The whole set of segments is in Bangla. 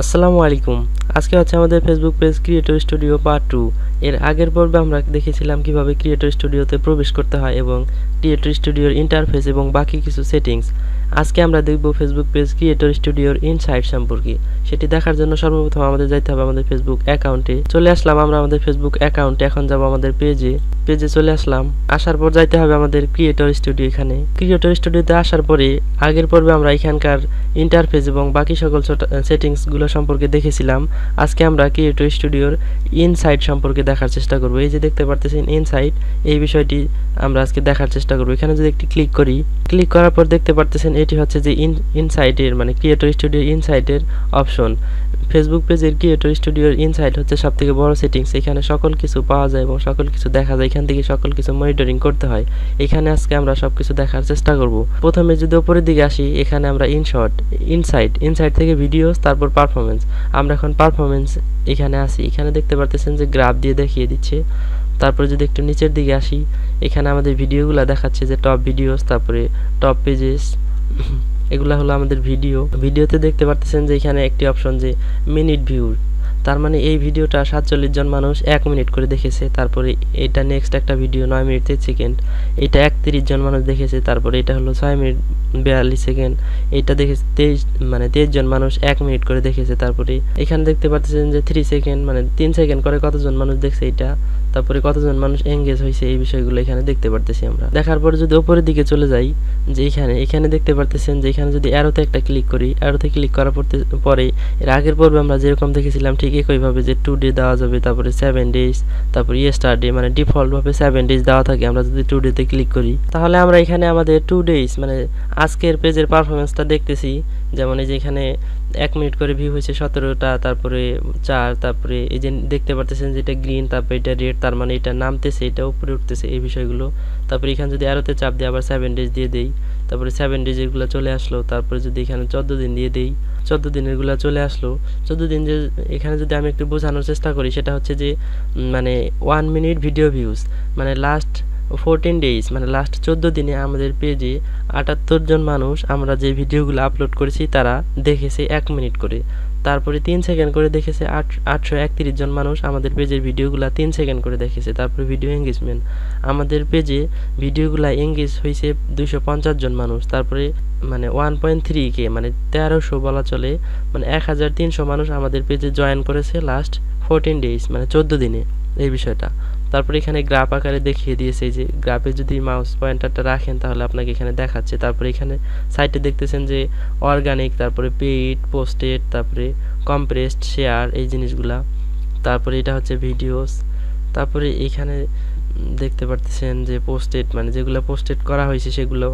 আসসালামু আলাইকুম। আজকে হচ্ছে আমাদের Facebook page creator studio part 2। এর আগের পর্বে আমরা দেখেছিলাম কিভাবে ক্রিয়েটর স্টুডিওতে প্রবেশ করতে হয় এবং ক্রিয়েটর স্টুডিওর ইন্টারফেস এবং বাকি কিছু সেটিংস। আজকে আমরা দেখব ফেসবুক পেজ ক্রিয়েটর স্টুডিওর ইনসাইট সম্পর্কে। সেটি দেখার জন্য সর্বপ্রথম আমাদের যাইতে হবে আমাদের ফেসবুক অ্যাকাউন্টে। চলে আসলাম আমরা আমাদের ফেসবুক অ্যাকাউন্টে। এখন যাব আমাদের পেজে চলে আসলাম। আসার পর যাইতে হবে আমাদের ক্রিয়েটর স্টুডিও। এখানে ক্রিয়েটর স্টুডিওতে আসার পরে আগের পর্বে আমরা এখানকার ইন্টারফেস এবং বাকি সকল সেটিংসগুলো সম্পর্কে দেখেছিলাম। আজকে আমরা ক্রিয়েটর স্টুডিওর ইনসাইট সম্পর্কে দেখার চেষ্টা করব। এই যে দেখতে পারতেছেন ইনসাইট, এই বিষয়টি আমরা আজকে দেখার চেষ্টা করব। এখানে যদি একটি ক্লিক করি, ক্লিক করার পর দেখতে পারতেছেন এটি হচ্ছে যে ইনসাইটের মানে ক্রিয়েটর স্টুডিওর ইনসাইটের অপশন। ফেসবুক পেজের ক্রিয়েটর স্টুডিওর ইনসাইট হচ্ছে সবথেকে বড় সেটিংস। এখানে সকল কিছু পাওয়া যায় এবং সকল কিছু দেখা যায়। এখান থেকে সকল কিছু মনিটরিং করতে হয়। এখানে আজকে আমরা সবকিছু দেখার চেষ্টা করব। প্রথমে যদি উপরের দিকে আসি, এখানে আমরা ইনসাইট থেকে ভিডিওস, তারপর পারফরমেন্স। আমরা এখন পারফরমেন্স এখানে আসি। এখানে দেখতে পারতেছেন যে গ্রাফ দিয়ে দেখিয়ে দিচ্ছে। তারপরে যদি একটু নিচের দিকে আসি, এখানে আমাদের ভিডিওগুলো দেখাচ্ছে যে টপ ভিডিওস, তারপরে টপ পেজেস, এগুলা হলো আমাদের ভিডিওতে দেখতে পারতেছেন যে এখানে একটি অপশন যে মিনিট ভিউ, তার মানে এই ভিডিওটা 47 জন মানুষ 1 মিনিট করে দেখেছে। তারপরে এটা নেক্সট একটা ভিডিও 9 মিনিট 30 সেকেন্ড, এটা 31 জন মানুষ দেখেছে। তারপরে এটা হলো 6 মিনিট 42 সেকেন্ড, এটা দেখেছে 23 জন মানুষ 1 মিনিট করে দেখেছে। তারপরে এখানে দেখতে পাচ্ছেন যে 3 সেকেন্ড মানে 3 সেকেন্ড করে কতজন মানুষ দেখছে এটা, তারপরে কতজন মানুষ এঙ্গেজ হয়েছে, এই বিষয়গুলো এখানে দেখতে পারতেছি আমরা। দেখার পরে যদি উপরের দিকে চলে যাই, যে এখানে দেখতে পারতেছেন যে এখানে যদি অ্যারোতে একটা ক্লিক করি, অ্যারোতে ক্লিক করার পরে এর আগের পর্বে আমরা যেরকম দেখেছিলাম ঠিক একইভাবে যে 2 ডে দেওয়া যাবে, তারপরে 7 ডেজ, তারপরে ইয়েস্টারডে মানে ডিফল্টভাবে 7 ডেজ দেওয়া থাকে। আমরা যদি 2 ডেতে ক্লিক করি, তাহলে আমরা এখানে আমাদের 2 ডেজ মানে আজকের পেজের পারফরমেন্সটা দেখতেছি। যেমন এই যে এখানে 1 মিনিট করে ভিউ হয়েছে 17টা, তারপরে 4, তারপরে এই যে দেখতে পারতেছেন যে এটা গ্রিন, তারপরে এটা রেড, তার মানে এটা নামতেছে, এটা উপরে উঠতেছে, এই বিষয়গুলো। তারপরে এখানে যদি আরোতে চাপ দিয়ে আবার 7 ডেজ দিয়ে দেই, তারপরে 7 ডেজ এগুলো চলে আসলো। তারপরে যদি এখানে 14 দিন দিয়ে দেই, 14 দিনেরগুলো চলে আসলো। 14 দিন যে এখানে যদি আমি একটু বোঝানোর চেষ্টা করি, সেটা হচ্ছে যে মানে 1 মিনিট ভিডিও ভিউজ মানে লাস্ট 14 ডেজ মানে লাস্ট 14 দিনে আমাদের পেজে 78 জন মানুষ আমরা যে ভিডিওগুলো আপলোড করেছি তারা দেখেছে 1 মিনিট করে। তারপরে 3 সেকেন্ড করে দেখেছে 831 জন মানুষ আমাদের পেজের ভিডিওগুলো 3 সেকেন্ড করে দেখেছে। তারপরে ভিডিও এঙ্গেজমেন্ট, আমাদের পেজে ভিডিওগুলো এঙ্গেজ হয়েছে 250 জন মানুষ। তারপরে মানে 1.3K মানে 1300 বলা চলে, মানে 1300 মানুষ আমাদের পেজে জয়েন করেছে লাস্ট 14 ডেজ মানে 14 দিনে, এই বিষয়টা। তারপরে এখানে গ্রাফ আকারে দেখিয়ে দিয়েছে। যে গ্রাফে যদি মাউস পয়েন্টারটা রাখেন তাহলে আপনাকে এখানে দেখাচ্ছে। তারপরে এখানে সাইটে দেখতেছেন যে অর্গানিক, তারপরে পেইড, পোস্টেড, তারপরে কম্প্রেসড, শেয়ার, এই জিনিসগুলা। তারপরে এটা হচ্ছে ভিডিওস। তারপরে এখানে দেখতে পারতেছেন যে পোস্টেড মানে যেগুলো পোস্টেড করা হয়েছে সেগুলো।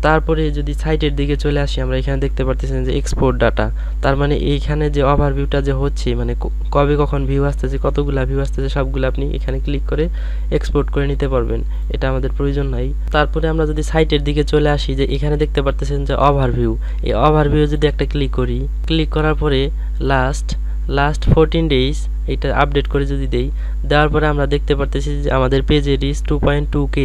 তারপরে যদি সাইটের দিকে চলে আসি, আমরা এখানে দেখতে পারতেছেন যে এক্সপোর্ট ডাটা, তার মানে এইখানে যে ওভারভিউটা যে হচ্ছে মানে কবে কখন ভিউ আসতেছে, কতগুলা ভিউ আসতেছে, সবগুলো আপনি এখানে ক্লিক করে এক্সপোর্ট করে নিতে পারবেন। এটা আমাদের প্রয়োজন নাই। তারপরে আমরা যদি সাইটের দিকে চলে আসি, যে এখানে দেখতে পারতেছেন যে ওভারভিউ, এই ওভারভিউ যদি একটা ক্লিক করি, ক্লিক করার পরে লাস্ট 14 ডেজ এটা আপডেট করে যদি দেই, দেওয়ার পরে আমরা দেখতে পারতেছি যে আমাদের পেজে রিচ 2.2K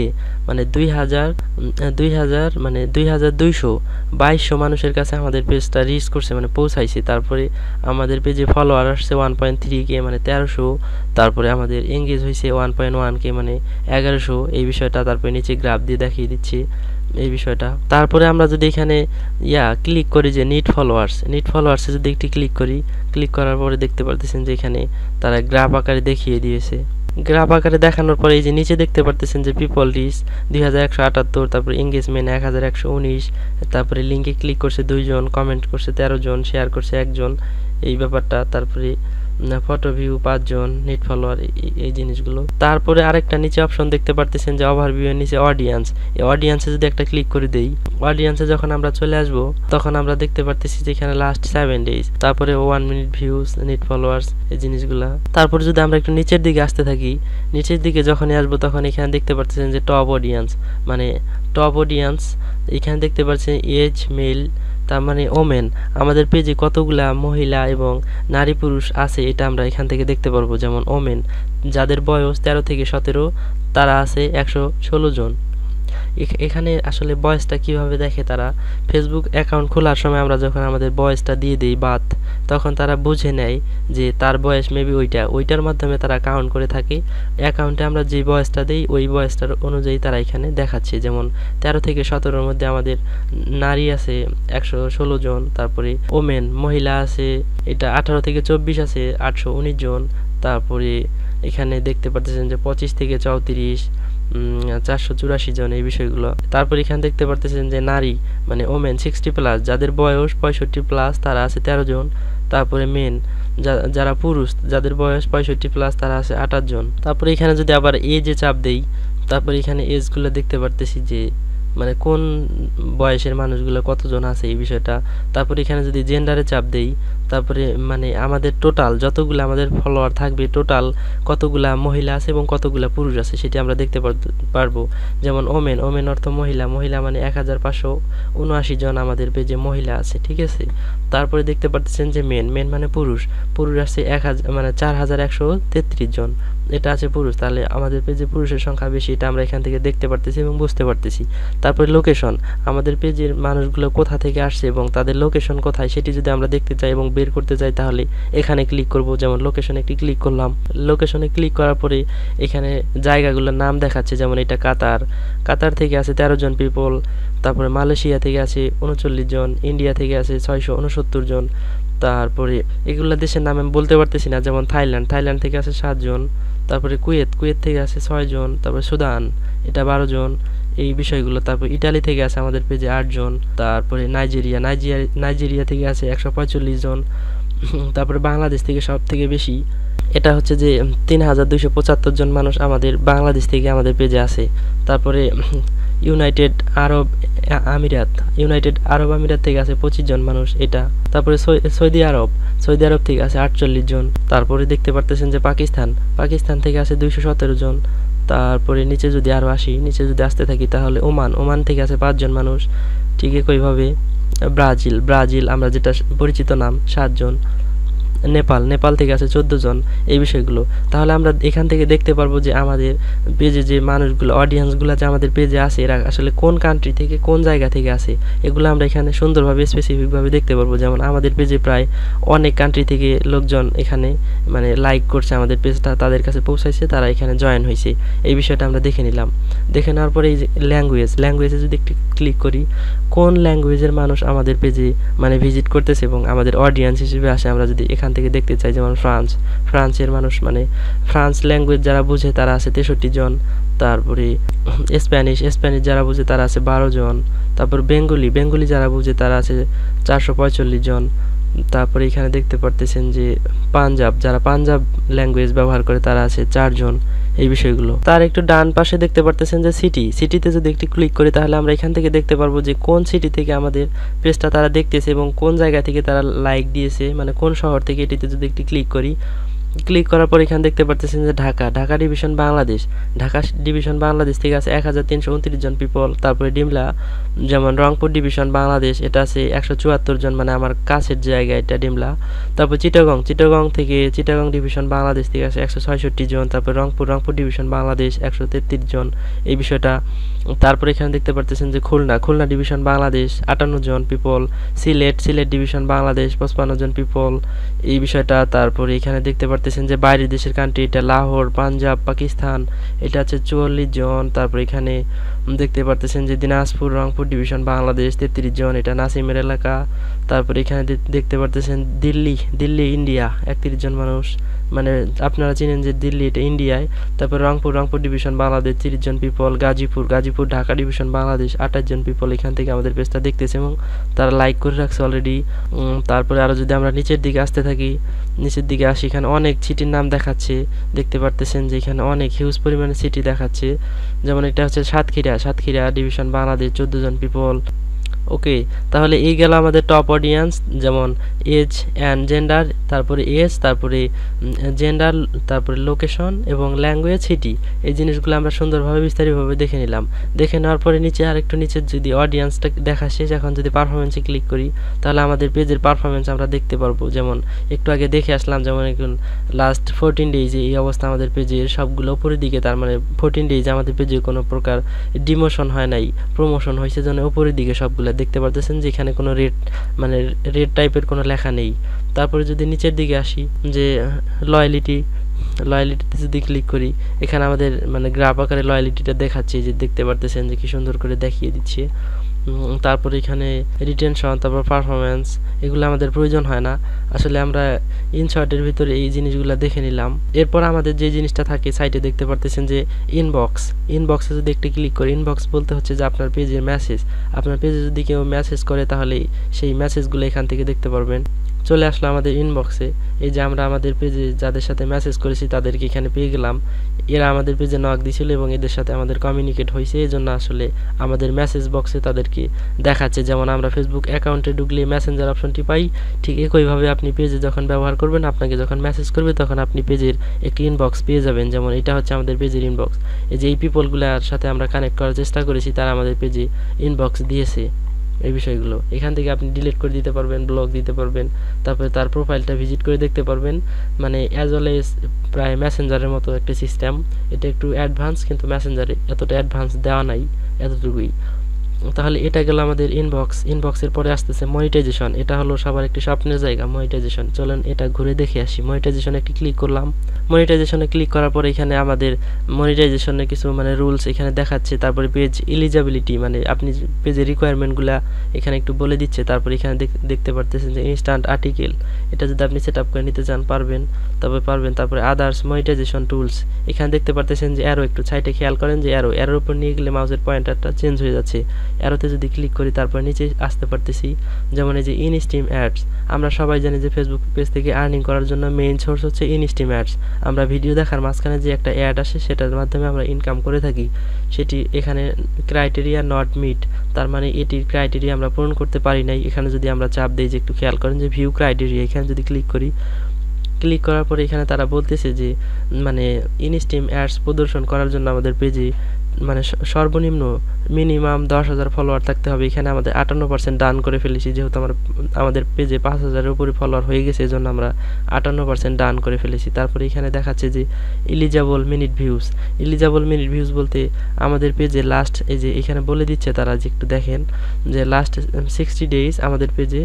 মানে 2000 মানে 2200 মানুষের কাছে আমাদের পেজটা রিচ করছে মানে পৌঁছাইছে। তারপরে আমাদের পেজে ফলোয়ার আসছে 1.3K মানে 1300, তারপরে আমাদের এঙ্গেজ হয়েছে 1.1K মানে 1100, এই বিষয়টা। তারপরে নিচে গ্রাফ দিয়ে দেখিয়ে দিচ্ছি এই বিষয়টা। তারপরে আমরা যদি এখানে ক্লিক করি যে নিট ফলোয়ার্সে যদি একটি ক্লিক করি, ক্লিক করার পরে দেখতে পারতেছেন যে এখানে তারা গ্রাফ আকারে দেখিয়ে দিয়েছে। গ্রাফ আকারে দেখানোর পরে এই যে নিচে দেখতে পারতেছেন যে পিপল রিচ 2178, তারপরে এঙ্গেজমেন্ট 1119, তারপরে লিঙ্কে ক্লিক করছে 2 জন, কমেন্ট করছে 13 জন, শেয়ার করছে 1 জন, এই ব্যাপারটা। তারপরে ফটো ভিউ 5 জন, নেট ফলোয়ার, এই জিনিসগুলো। তারপরে আরেকটা নিচে অপশন দেখতে পারতেছেন যে ওভারভিউ এর নিচে অডিয়েন্স, এই অডিয়েন্সে যদি একটা ক্লিক করে দেই, অডিয়েন্সে যখন আমরা চলে আসব তখন আমরা দেখতে পারতেছি যে এখানে লাস্ট 7 ডেজ, তারপরে 1 মিনিট ভিউজ, নেট ফলোয়ার্স, এই জিনিসগুলা। তারপরে যদি আমরা একটু নিচের দিকে আসতে থাকি, নিচের দিকে যখনই আসবো তখন এখানে দেখতে পারতেছেন যে টপ অডিয়েন্স মানে এখানে দেখতে পাচ্ছেন এজ মেল, তার মানে ওমেন, আমাদের পেজে কতগুলা মহিলা এবং নারী পুরুষ আছে এটা আমরা এখান থেকে দেখতে পারবো। যেমন ওমেন যাদের বয়স 13 থেকে 17 তারা আছে 116 জন। এখানে আসলে বয়সটা কিভাবে দেখে তারা, ফেসবুক অ্যাকাউন্ট খোলার সময় আমরা যখন আমাদের বয়সটা দিয়ে দিই বাত, তখন তারা বুঝে নেয় যে তার বয়স মেবি ওইটার মাধ্যমে তারা কাউন্ট করে থাকে। অ্যাকাউন্টে আমরা যে বয়সটা দিই ওই বয়সটার অনুযায়ী তারা এখানে দেখাচ্ছে। যেমন 13 থেকে 17-র মধ্যে আমাদের নারী আছে 116 জন, তারপরে ওমেন মহিলা আছে এটা 18 থেকে 24 আছে 819 জন, তারপরে এখানে দেখতে পাচ্ছেন যে 25 থেকে 34 484 জন এই বিষয়গুলো। তারপর এখানে দেখতে পারতেছেন যে নারী মানে ওমেন 60+, যাদের বয়স 65+ তারা আছে 13 জন। তারপরে মেন যারা পুরুষ যাদের বয়স 65+ তারা আছে 28 জন। তারপরে এখানে যদি আবার এজে চাপ দেই, তারপরে এখানে এজগুলো দেখতে পারতেছি যে মানে কোন বয়সের মানুষগুলো কতজন আছে এই বিষয়টা। তারপরে এখানে যদি জেন্ডারে চাপ দেই, তারপরে মানে আমাদের টোটাল যতগুলো আমাদের ফলোয়ার থাকবে টোটাল কতগুলা মহিলা আছে এবং কতগুলা পুরুষ আছে সেটি আমরা দেখতে পারবো। যেমন ওমেন অর্থ মহিলা মানে 1579 জন আমাদের পেজে মহিলা আছে, ঠিক আছে। তারপরে দেখতে পাচ্ছেন যে মেন মানে পুরুষ আছে 4133 জন, এটা আছে পুরুষ। তাহলে আমাদের পেজে পুরুষের সংখ্যা বেশি, এটা আমরা এখান থেকে দেখতে পারতেছি এবং বুঝতে পারতেছি। তারপরে লোকেশন, আমাদের পেজের মানুষগুলো কোথা থেকে আসছে এবং তাদের লোকেশন কোথায় সেটি যদি আমরা দেখতে চাই এবং বের করতে চাই তাহলে এখানে ক্লিক করব। যেমন লোকেশনে একটি ক্লিক করলাম, লোকেশনে ক্লিক করার পরে এখানে জায়গাগুলোর নাম দেখাচ্ছে। যেমন এটা কাতার থেকে আছে 13 জন পিপল, তারপরে মালয়েশিয়া থেকে আছে 39 জন, ইন্ডিয়া থেকে আছে 669 জন। তারপরে এগুলা দেশের নাম আমি বলতে পারতেছি না। যেমন থাইল্যান্ড থেকে আছে 7 জন, তারপরে কুয়েত থেকে আছে 6 জন, তারপরে সুদান এটা 12 জন এই বিষয়গুলো। তারপর ইটালি থেকে আছে আমাদের পেজে 8 জন, তারপরে নাইজেরিয়া থেকে আছে 145 জন। তারপরে বাংলাদেশ থেকে সব থেকে বেশি, এটা হচ্ছে যে 3275 জন মানুষ আমাদের বাংলাদেশ থেকে আমাদের পেজে আছে। তারপরে ইউনাইটেড আরব আমিরাত থেকে আছে 25 জন মানুষ এটা। তারপরে সৌদি আরব থেকে আছে 48 জন। তারপরে দেখতে পারতেছেন যে পাকিস্তান থেকে আছে 217 জন। তারপরে নিচে যদি আরো আসি, নিচে যদি আসতে থাকি তাহলে ওমান থেকে আছে 5 জন মানুষ। ঠিক একইভাবে ব্রাজিল আমরা যেটা পরিচিত নাম 7 জন। নেপাল থেকে আছে 14 জন এই বিষয়গুলো। তাহলে আমরা এখান থেকে দেখতে পারবো যে আমাদের পেজে যে মানুষগুলো অডিয়েন্সগুলো যে আমাদের পেজে আছে এরা আসলে কোন কান্ট্রি থেকে কোন জায়গা থেকে আছে এগুলো আমরা এখানে সুন্দরভাবে স্পেসিফিকভাবে দেখতে পারবো। যেমন আমাদের পেজে প্রায় অনেক কান্ট্রি থেকে লোকজন এখানে মানে লাইক করছে, আমাদের পেজটা তাদের কাছে পৌঁছাইছে, তারা এখানে জয়েন হয়েছে এই বিষয়টা আমরা দেখে নিলাম। দেখে নেওয়ার পরে এই যে ল্যাঙ্গুয়েজে যদি একটু ক্লিক করি, কোন ল্যাঙ্গুয়েজের মানুষ আমাদের পেজে মানে ভিজিট করতেছে এবং আমাদের অডিয়েন্স হিসেবে আসে আমরা যদি এখান থেকে দেখতে চাই। যেমন ফ্রান্সের মানুষ মানে ফ্রান্স ল্যাঙ্গুয়েজ যারা বুঝে তারা আছে 63 জন। তারপরে স্প্যানিশ যারা বুঝে তারা আছে 12 জন। তারপর বেঙ্গলি যারা বুঝে তারা আছে 445 জন। তারপরে এখানে দেখতে পারতেছেন যে যারা পাঞ্জাব ল্যাঙ্গুয়েজ ব্যবহার করে তারা আছে 4 জন এই বিষয়গুলো। তার একটু ডান পাশে দেখতে পারতেছেন যে সিটিতে যদি একটু ক্লিক করি তাহলে আমরা এখান থেকে দেখতে পারবো যে কোন সিটি থেকে আমাদের পেজটা তারা দেখতেছে এবং কোন জায়গা থেকে তারা লাইক দিয়েছে, মানে কোন শহর থেকে। এটিতে যদি একটু ক্লিক করি, ক্লিক করার পর এখানে দেখতে পারতেছেন যে ঢাকা ডিভিশন বাংলাদেশ থেকে আছে 1329 জন পিপল। তারপরে ডিমলা যেমন রংপুর ডিভিশন বাংলাদেশ এটা আছে 174 জন, মানে আমার কাছের জায়গা এটা ডিমলা। তারপর চিটাগং ডিভিশন বাংলাদেশ থেকে আছে 166 জন। তারপর রংপুর ডিভিশন বাংলাদেশ 133 জন এই বিষয়টা। তারপর এখানে দেখতে পারতেছেন যে খুলনা ডিভিশন বাংলাদেশ 58 জন পিপল। সিলেট ডিভিশন বাংলাদেশ 55 জন পিপল এই বিষয়টা। তারপরে এখানে দেখতে পারতেছেন যে বাইরের দেশের কান্ট্রি এটা লাহোর পাঞ্জাব পাকিস্তান এটা আছে 44 জন। তারপর এখানে দেখতে পারতেছেন যে দিনাজপুর রংপুর ডিভিশন বাংলাদেশ 33 জন, এটা নাসিমের এলাকা। তারপর এখানে দেখতে পারতেছেন দিল্লি ইন্ডিয়া 31 জন মানুষ, মানে আপনারা চিনেন যে দিল্লি এটা ইন্ডিয়ায়। তারপর রংপুর ডিভিশন বাংলাদেশ 30 জন পিপল। গাজীপুর ঢাকা ডিভিশন বাংলাদেশ 28 জন পিপল এখান থেকে আমাদের পেজটা দেখতেছে এবং তারা লাইক করে রাখছে অলরেডি। তারপরে আরও যদি আমরা নিচের দিকে আসতে থাকি, নিচের দিকে আসি, এখানে অনেক সিটির নাম দেখাচ্ছে। দেখতে পারতেছেন যে এখানে অনেক হিউজ পরিমাণে সিটি দেখাচ্ছে। যেমন এটা হচ্ছে সাতক্ষীরা ডিভিশন বাংলাদেশ 14 জন পিপল। ওকে, তাহলে এই গেল আমাদের টপ অডিয়েন্স, যেমন এজ অ্যান্ড জেন্ডার, তারপরে এজ, তারপরে জেন্ডার, তারপরে লোকেশন এবং ল্যাঙ্গুয়েজ সিটি। এই জিনিসগুলো আমরা সুন্দরভাবে বিস্তারিতভাবে দেখে নিলাম। দেখে নেওয়ার পরে নিচে আরেকটু নিচে যদি অডিয়েন্সটা দেখা শেষ, এখন যদি পারফরমেন্সে ক্লিক করি তাহলে আমাদের পেজের পারফরমেন্স আমরা দেখতে পারবো। যেমন একটু আগে দেখে আসলাম, যেমন এখন লাস্ট 14 ডেজে এই অবস্থা আমাদের পেজের সবগুলো উপরের দিকে, তার মানে 14 ডেজে আমাদের পেজে কোনো প্রকার ডিমোশন হয় নাই, প্রমোশন হয়েছে জন্য উপরের দিকে সবগুলো দেখতে পারতেছেন যে এখানে কোনো রেড মানে রেড টাইপের কোনো লেখা নেই। তারপরে যদি নিচের দিকে আসি, যে লয়ালিটিতে যদি ক্লিক করি, এখানে আমাদের মানে গ্রাফ আকারে লয়ালিটিটা দেখাচ্ছে, যে দেখতে পারতেছেন যে কি সুন্দর করে দেখিয়ে দিচ্ছে। তারপরে এখানে রিটেনশন, তারপর পারফরমেন্স, এগুলো আমাদের প্রয়োজন হয় না আসলে, আমরা ইনশর্টের ভিতরে এই জিনিসগুলো দেখে নিলাম। এরপর আমাদের যে জিনিসটা থাকে সাইটে দেখতে পারতেছেন যে ইনবক্সে যদি একটু ক্লিক করি, ইনবক্স বলতে হচ্ছে যে আপনার পেজের মেসেজ, আপনার পেজে যদি কেউ মেসেজ করে তাহলে সেই মেসেজগুলো এখান থেকে দেখতে পারবেন। চলে আসলো আমাদের ইনবক্সে, এই যে আমরা আমাদের পেজে যাদের সাথে মেসেজ করেছি তাদেরকে এখানে পেয়ে গেলাম। এরা আমাদের পেজে নক দিছিল এবং এদের সাথে আমাদের কমিউনিকেট হয়েছে, এই জন্য আসলে আমাদের মেসেজ বক্সে তাদেরকে দেখাচ্ছে। যেমন আমরা ফেসবুক অ্যাকাউন্টে ঢুকলে মেসেঞ্জার অপশনটি পাই, ঠিক একইভাবে আপনি পেজে যখন ব্যবহার করবেন, আপনাকে যখন মেসেজ করবে তখন আপনি পেজের একটি ইনবক্স পেয়ে যাবেন। যেমন এটা হচ্ছে আমাদের পেজের ইনবক্স। এই যে এই পিপলগুলোর সাথে আমরা কানেক্ট করার চেষ্টা করেছি, তারা আমাদের পেজে ইনবক্স দিয়েছে। এই বিষয়গুলো এখান থেকে আপনি ডিলিট করে দিতে পারবেন, ব্লক দিতে পারবেন, তারপরে তার প্রোফাইলটা ভিজিট করে দেখতে পারবেন। মানে অ্যাজ ওয়েল এজ প্রায় মেসেঞ্জারের মতো একটা সিস্টেম। এটা একটু অ্যাডভান্স, কিন্তু মেসেঞ্জারে এতটা অ্যাডভান্স দেওয়া নাই, এতটুকুই। তাহলে এটা গেল আমাদের ইনবক্সের পরে আসতেছে মনিটাইজেশন। এটা হলো সবার একটি স্বপ্নের জায়গা, মনিটাইজেশন। চলেন এটা ঘুরে দেখে আসি। মনিটাইজেশনে একটি ক্লিক করলাম। মনিটাইজেশনে ক্লিক করার পরে এখানে আমাদের মনিটাইজেশনের কিছু মানে রুলস এখানে দেখাচ্ছে। তারপরে পেজ এলিজিবিলিটি, মানে আপনি পেজের রিকোয়ারমেন্টগুলা এখানে একটু বলে দিচ্ছে। তারপরে এখানে দেখতে পারতেছেন যে ইনস্ট্যান্ট আর্টিকেল, এটা যদি আপনি সেট আপ করে নিতে চান পারবেন। তারপরে আদার্স মনিটাইজেশন টুলস, এখানে দেখতে পারতেছেন যে অ্যারো, একটু সাইডে খেয়াল করেন যে অ্যারোর উপর নিয়ে গেলে মাউসের পয়েন্টারটা চেঞ্জ হয়ে যাচ্ছে। অ্যারোতে যদি ক্লিক করি তারপর নিচে আসতে পারতেছি। যেমন এই যে ইন স্ট্রিম অ্যাডস, আমরা সবাই জানি যে ফেসবুক পেজ থেকে আর্নিং করার জন্য মেইন সোর্স হচ্ছে ইন স্ট্রিম অ্যাডস। আমরা ভিডিও দেখার মাঝখানে যে একটা অ্যাড আসে সেটার মাধ্যমে আমরা ইনকাম করে থাকি। সেটি এখানে ক্রাইটেরিয়া নট মিট, তার মানে এটির ক্রাইটেরিয়া আমরা পূরণ করতে পারি নাই। এখানে যদি আমরা চাপ দিই, যে একটু খেয়াল করেন যে ভিউ ক্রাইটেরিয়া, এখানে যদি ক্লিক করি, ক্লিক করার পরে এখানে তারা বলতেছে যে মানে ইন স্ট্রিম অ্যাডস প্রদর্শন করার জন্য আমাদের পেজে মানে সর্বনিম্ন মিনিমাম 10,000 ফলোয়ার থাকতে হবে। এখানে আমাদের 58% ডান করে ফেলেছি, যেহেতু আমাদের পেজে 5,000-এর উপরে ফলোয়ার হয়ে গেছে, এই জন্য আমরা 58% ডান করে ফেলেছি। তারপরে এখানে দেখাচ্ছে যে এলিজিবল মিনিট ভিউজ বলতে আমাদের পেজে লাস্ট, এই যে এখানে বলে দিচ্ছে তারা, যে একটু দেখেন যে লাস্ট 60 ডেজ আমাদের পেজে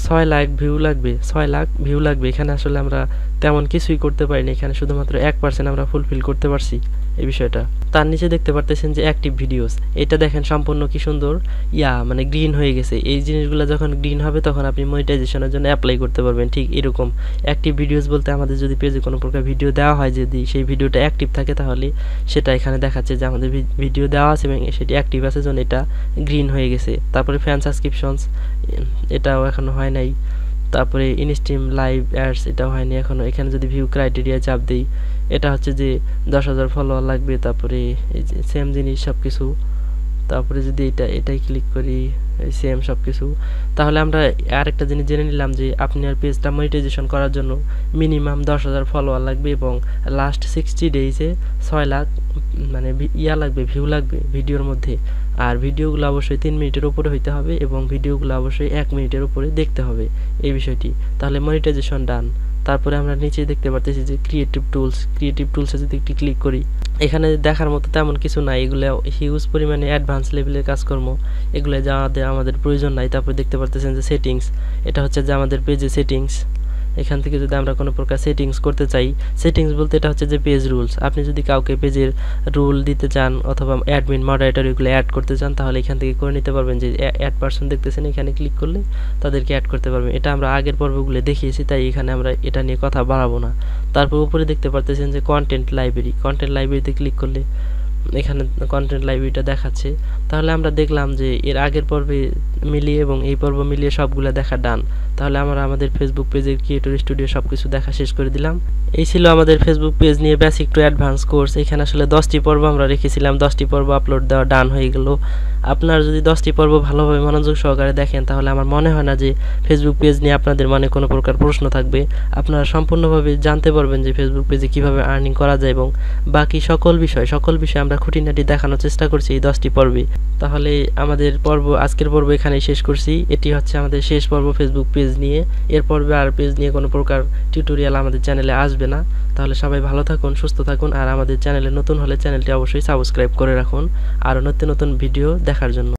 6 লাখ ভিউ লাগবে। এখানে আসলে আমরা তেমন কিছুই করতে পারিনি, এখানে শুধুমাত্র 1% আমরা ফুলফিল করতে পারছি এই বিষয়টা। তার নিচে দেখতে পারতেছেন যে অ্যাক্টিভ ভিডিওস, এটা দেখেন সম্পূর্ণ কি সুন্দর মানে গ্রিন হয়ে গেছে। এই জিনিসগুলো যখন গ্রিন হবে তখন আপনি মনিটাইজেশনের জন্য অ্যাপ্লাই করতে পারবেন। ঠিক এরকম অ্যাক্টিভ ভিডিওস বলতে আমাদের যদি পেজে কোনো প্রকার ভিডিও দেওয়া হয়, যদি সেই ভিডিওটা অ্যাক্টিভ থাকে তাহলে সেটা এখানে দেখাচ্ছে যে আমাদের ভিডিও দেওয়া আছে এবং সেটি অ্যাক্টিভ আছে, জন্য এটা গ্রিন হয়ে গেছে। তারপরে ফ্যান সাবস্ক্রিপশনস, এটাও এখনো হয় নাই। তারপরে ইনস্ট্রিম লাইভ অ্যাডস, এটাও হয়নি এখনো। এখানে যদি ভিউ ক্রাইটেরিয়া চাপ দিই, এটা হচ্ছে যে 10,000 ফলোয়ার লাগবে। তারপরে এই যে সেম জিনিস সব কিছু। তারপরে যদি এটাই ক্লিক করি, সেম সব কিছু, তাহলে আমরা আরেকটা জিনিস জেনে নিলাম যে আপনার পেজটা মনিটাইজেশন করার জন্য মিনিমাম 10,000 ফলোয়ার লাগবে এবং লাস্ট 60 ডেজে 6 লাখ মানে ভিউ লাগবে ভিডিওর মধ্যে। আর ভিডিওগুলো অবশ্যই 3 মিনিটের উপরে হইতে হবে এবং ভিডিওগুলো অবশ্যই 1 মিনিটের উপরে দেখতে হবে, এই বিষয়টি। তাহলে মনিটাইজেশন ডান। তারপরে আমরা নিচে দেখতে পারতেছি যে ক্রিয়েটিভ টুলসে যদি একটু ক্লিক করি, এখানে দেখার মতো তেমন কিছু নাই, এগুলো হিউজ পরিমাণে অ্যাডভান্স লেভেলের কাজকর্ম, এগুলো আমাদের প্রয়োজন নাই। তারপরে দেখতে পারতেছেন যে সেটিংস, এটা হচ্ছে যে আমাদের পেজে সেটিংস। এখান থেকে যদি আমরা কোনো প্রকার সেটিংস করতে চাই, সেটিংস বলতে এটা হচ্ছে যে পেজ রুলস। আপনি যদি কাউকে পেজের রুল দিতে চান অথবা অ্যাডমিন মডারেটর এগুলো অ্যাড করতে চান, তাহলে এখান থেকে করে নিতে পারবেন। যে অ্যাড পারসন দেখতেছেন, এখানে ক্লিক করলে তাদেরকে অ্যাড করতে পারবেন। এটা আমরা আগের পর্বগুলো দেখিয়েছি, তাই এখানে আমরা এটা নিয়ে কথা বাড়াবো না। তারপর উপরে দেখতে পারতেছেন যে কন্টেন্ট লাইব্রেরিতে ক্লিক করলে এখানে কন্টেন্ট লাইব্রেরিটা দেখাচ্ছে। তাহলে আমরা দেখলাম যে এর আগের পর্বে মিলিয়ে এবং এই পর্ব মিলিয়ে সবগুলো দেখা ডান। তাহলে আমরা আমাদের ফেসবুক পেজের ক্রিয়েটর স্টুডিও সবকিছু দেখা শেষ করে দিলাম। এই ছিল আমাদের ফেসবুক পেজ নিয়ে বেসিক টু অ্যাডভান্স কোর্স। এখানে আসলে 10টি পর্ব আমরা রেখেছিলাম, 10টি পর্ব আপলোড দেওয়া ডান হয়ে গেল। আপনার যদি 10টি পর্ব ভালোভাবে মনোযোগ সহকারে দেখেন তাহলে আমার মনে হয় না যে ফেসবুক পেজ নিয়ে আপনাদের মনে কোনো প্রকার প্রশ্ন থাকবে। আপনারা সম্পূর্ণভাবে জানতে পারবেন যে ফেসবুক পেজে কিভাবে আর্নিং করা যায় এবং বাকি সকল বিষয় আমরা খুঁটিনাটি দেখানোর চেষ্টা করছি এই 10টি পর্বে। তাহলে আমাদের আজকের পর্ব এখানেই শেষ করছি। এটি হচ্ছে আমাদের শেষ পর্ব ফেসবুক পেজ নিয়ে। এর পর্বে আর পেজ নিয়ে কোনো প্রকার টিউটোরিয়াল আমাদের চ্যানেলে আসবে না। তাহলে সবাই ভালো থাকুন, সুস্থ থাকুন, আর আমাদের চ্যানেলে নতুন হলে চ্যানেলটি অবশ্যই সাবস্ক্রাইব করে রাখুন আরও নতুন নতুন ভিডিও দেখার জন্য।